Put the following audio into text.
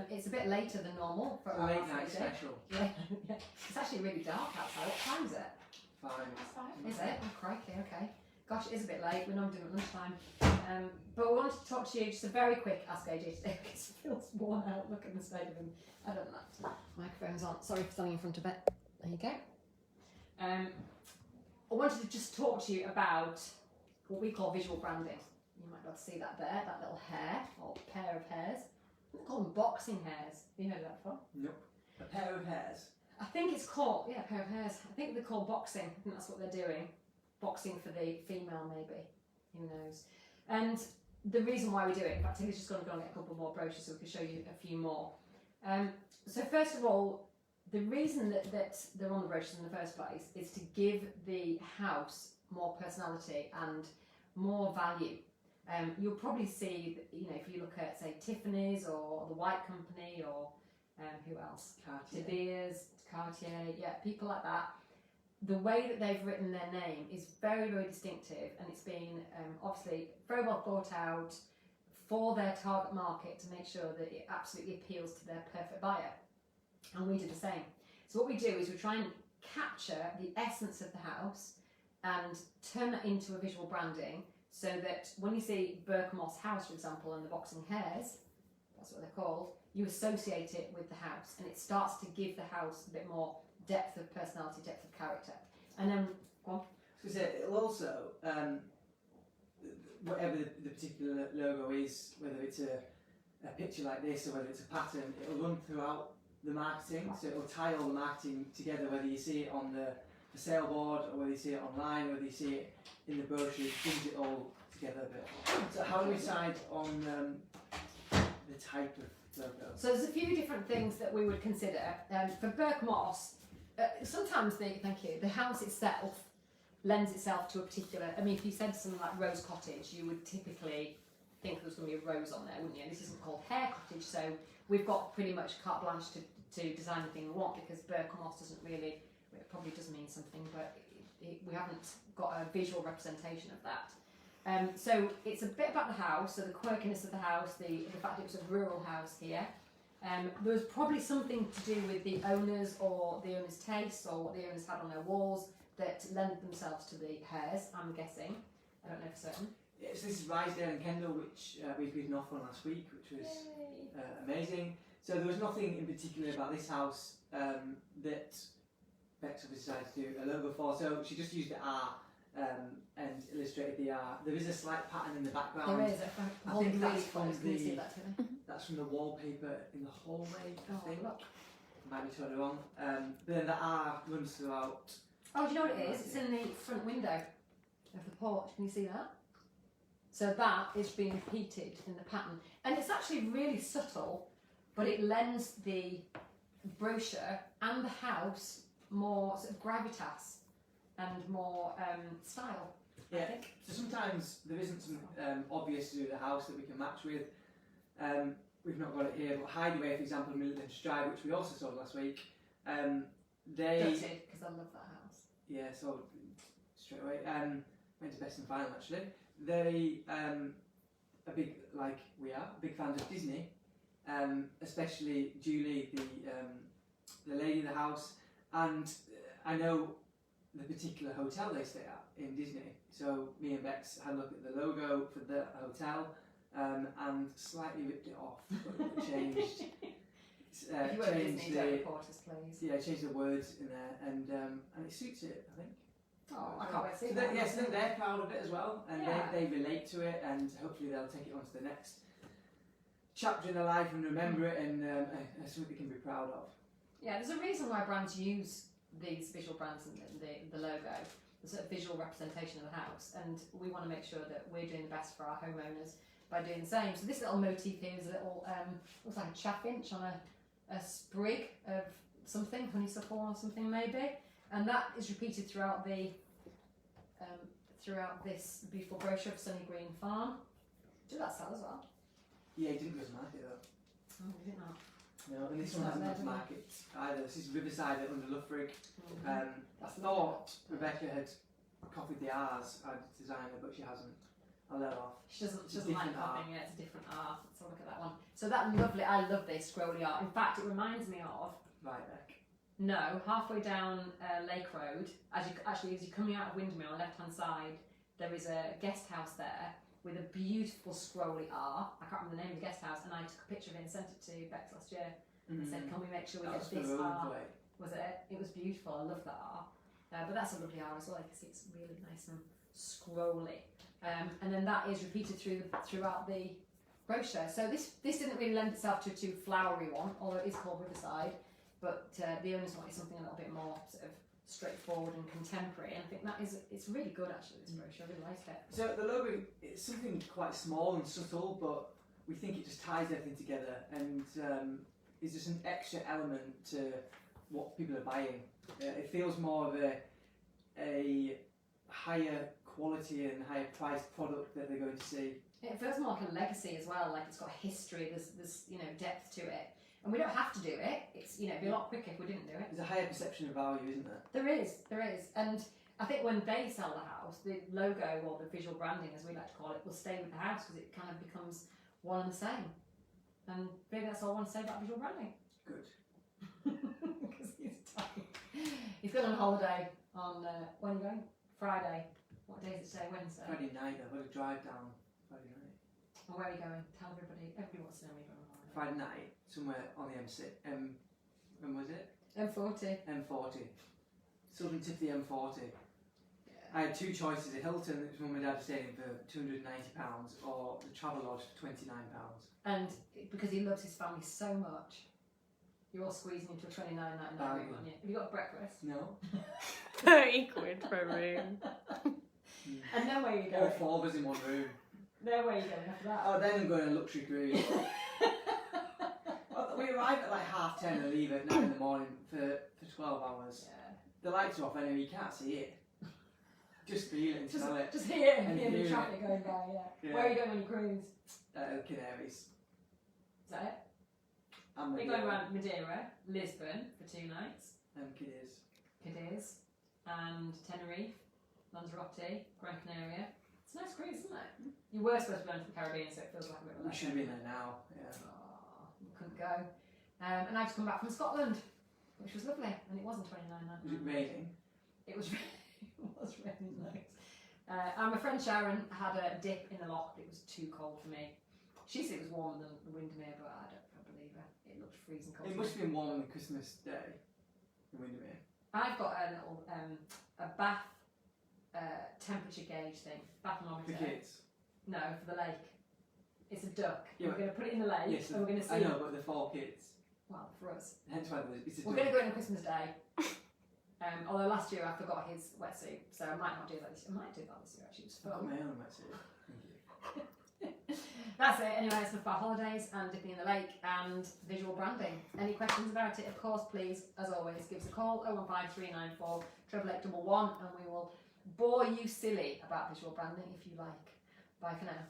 It's a bit later than normal for A late night special. Yeah, yeah. It's actually really dark outside. What time is it? 5. Is it? Oh, crikey, okay. Gosh, it is a bit late. We're not doing it at lunchtime. But we wanted to talk to you, just a very quick Ask AJ today, because it feels worn out. Look at the state of him. I don't know. Microphone's on. Sorry for standing in front of it. There you go. I wanted to just talk to you about what we call visual branding. You might be able to see that there, that little hair, or pair of hairs. We call them boxing hairs. Have you heard of that before? Nope. A pair of hairs. I think it's called, yeah, a pair of hairs. I think they're called boxing. I think that's what they're doing. Boxing for the female, maybe. Who knows? And the reason why we do it, in fact, Tilly's just going to go and get a couple more brochures so we can show you a few more. So first of all, the reason that they're on the brochures in the first place is to give the house more personality and more value. You'll probably see, you know, if you look at, say, Tiffany's or the White Company or who else? Cartier. De Beers, Cartier, yeah, people like that. The way that they've written their name is very, very distinctive, and it's been obviously very well thought out for their target market to make sure that it absolutely appeals to their perfect buyer. And we do the same. So what we do is we try and capture the essence of the house and turn that into a visual branding, so that when you see Berkmoss House, for example, and the boxing hairs, that's what they're called, you associate it with the house, and it starts to give the house a bit more depth of personality, depth of character. And then, go on. Because it'll also, whatever the particular logo is, whether it's a picture like this or whether it's a pattern, it'll run throughout the marketing, so it'll tie all the marketing together, whether you see it on the sale board or whether you see it online or whether you see it in the brochure, it brings it all together a bit. So how do we decide on the type of logo? So there's a few different things that we would consider. For Berkmoss, sometimes the house itself lends itself to a particular, I mean, if you said something like Rose Cottage, you would typically think there was going to be a rose on there, wouldn't you? And this isn't called Hair Cottage, so we've got pretty much carte blanche to design anything we want, because Berkmoss doesn't really, it probably does mean something, but we haven't got a visual representation of that. So it's a bit about the house, so the quirkiness of the house, the fact it was a rural house here. There was probably something to do with the owners or the owners' tastes or what the owners had on their walls that lent themselves to the hairs, I'm guessing. I don't know for certain. Yes, this is Rysdale and Kendall, which we've been off on last week, which was amazing. So there was nothing in particular about this house that Bex decided to do a logo for. So she just used the R and illustrated the R. There is a slight pattern in the background. There is. I think that's from that that's from the wallpaper in the hallway. I think. Look. Might be totally wrong. But then the R runs throughout. Oh, do you know what it is? It's in the front window of the porch. Can you see that? So that is being repeated in the pattern. And it's actually really subtle, but it lends the brochure and the house more sort of gravitas and more style, I think. So sometimes there isn't some obvious to do the house that we can match with. We've not got it here, but Hideaway, for example, Milton Stride, which we also saw last week, they... Gutted, because I love that house. Yeah, so straight away. Went to Best and Final, actually. They are big, like we are, big fans of Disney, especially Julie, the lady of the house, and I know the particular hotel they stay at in Disney. So me and Bex had a look at the logo for the hotel and slightly ripped it off, but changed. If you were at Disney, don't report us, please. Yeah, changed the words in there, and it suits it, I think. Oh, I can't wait to see so that. Yes, they're proud of it as well, and Yeah. they relate to it, and hopefully they'll take it on to the next chapter in their life and remember it, and something they can be proud of. Yeah, there's a reason why brands use these visual brands and the logo, the sort of visual representation of the house, and we want to make sure that we're doing the best for our homeowners by doing the same. So this little motif here is a little, looks like a chaffinch on a sprig of something, honeysuckle or something maybe, and that is repeated throughout this beautiful brochure of Sunny Green Farm. Do that sell as well? Yeah, he didn't go to market though. Oh, we didn't know. No, and this one hasn't gone to market either. This is Riverside under Loughrig. Mm-hmm. I thought Rebecca had copied the R's as designer, but she hasn't. I'll let her off. She doesn't like copying it, it's a different art. Let's have a look at that one. So that lovely, I love this scrolly art. In fact, it reminds me of, Ryback. no, halfway down Lake Road, as you're coming out of Windermere on the left hand side, there is a guest house there with a beautiful scrolly art. I can't remember the name of the guest house, and I took a picture of it and sent it to Bex last year. I said, can we make sure we That get was this the road art? way. Was it? It was beautiful. I love that art. But that's a lovely art as well. Because it's really nice and scrolly. And then that is repeated throughout the brochure. So this didn't really lend itself to a too flowery one, although it is called Riverside. But the owners wanted something a little bit more sort of straightforward and contemporary. And I think it's really good actually. This brochure, I really liked it. So the logo, it's something quite small and subtle, but we think it just ties everything together and is just an extra element to what people are buying. It feels more of a higher quality and higher priced product that they're going to see. It feels more like a legacy as well. Like it's got history. There's depth to it. And we don't have to do it. It's it'd be a lot quicker if we didn't do it. There's a higher perception of value, isn't there? There is. And I think when they sell the house, the logo or the visual branding, as we like to call it, will stay with the house because it kind of becomes one and the same. And maybe that's all I want to say about visual branding. Good. Because he's tired. He's going on holiday on, when are you going? Friday. What day is it today? Wednesday. Friday night, I've got to drive down Friday night. And where are you going? Tell everybody. Everybody wants to know where you're going on holiday. Friday night, somewhere on the M6. When was it? M40. M40. Southern tip of the M40. Yeah. I had two choices: a Hilton, which mum and dad were staying in for £290, or the Travelodge for £29. And because he loves his family so much, you're all squeezing into a $29.99 room, aren't you? Have you got breakfast? No. 30 quid for a room. And then where are you All going? four of us in one room. Then where are you going after that? Oh, then I'm going on a luxury cruise. Well, we arrive at like 10:30 and leave at 9 in the morning for 12 hours. Yeah. The lights are off anyway, you can't see it. Just feel it and smell it. Just hear And the hear traffic going by, yeah. Yeah. Where are you going on your cruise? Canaries. Is that it? And We're going around Madeira, Lisbon for 2 nights, And Cadiz. Cadiz, and Tenerife, Lanzarote, Gran Canaria. It's a nice cruise, isn't it? You were supposed to be going to the Caribbean, so it feels like a bit of a We should have been there now. Yeah. Oh, we couldn't go. And I just come back from Scotland, which was lovely, and it wasn't $29.99. Was it raining? It was really nice. And my friend Sharon had a dip in the loch, but it was too cold for me. She said it was warmer than the Windermere, but I don't believe her. It looked freezing cold. It to must me. have been warm on Christmas Day in Windermere. I've got a little a bath temperature gauge thing, For bathymeter. kids. No, for the lake. It's a duck. Yeah, We're going to put it in the lake, Yes, and we're going to see. I know, but they're for kids. Well, for us. Hence why it's a We're going to go in on Christmas Day. Although last year I forgot his wetsuit, so I might not do that this year. I might do that this year actually. It was I've got fun. my own wetsuit. Thank you. That's it. Anyway, it's enough about holidays and dipping in the lake and visual branding. Any questions about it, of course, please, as always, give us a call 015394 88811 and we will bore you silly about visual branding if you like. Bye for now.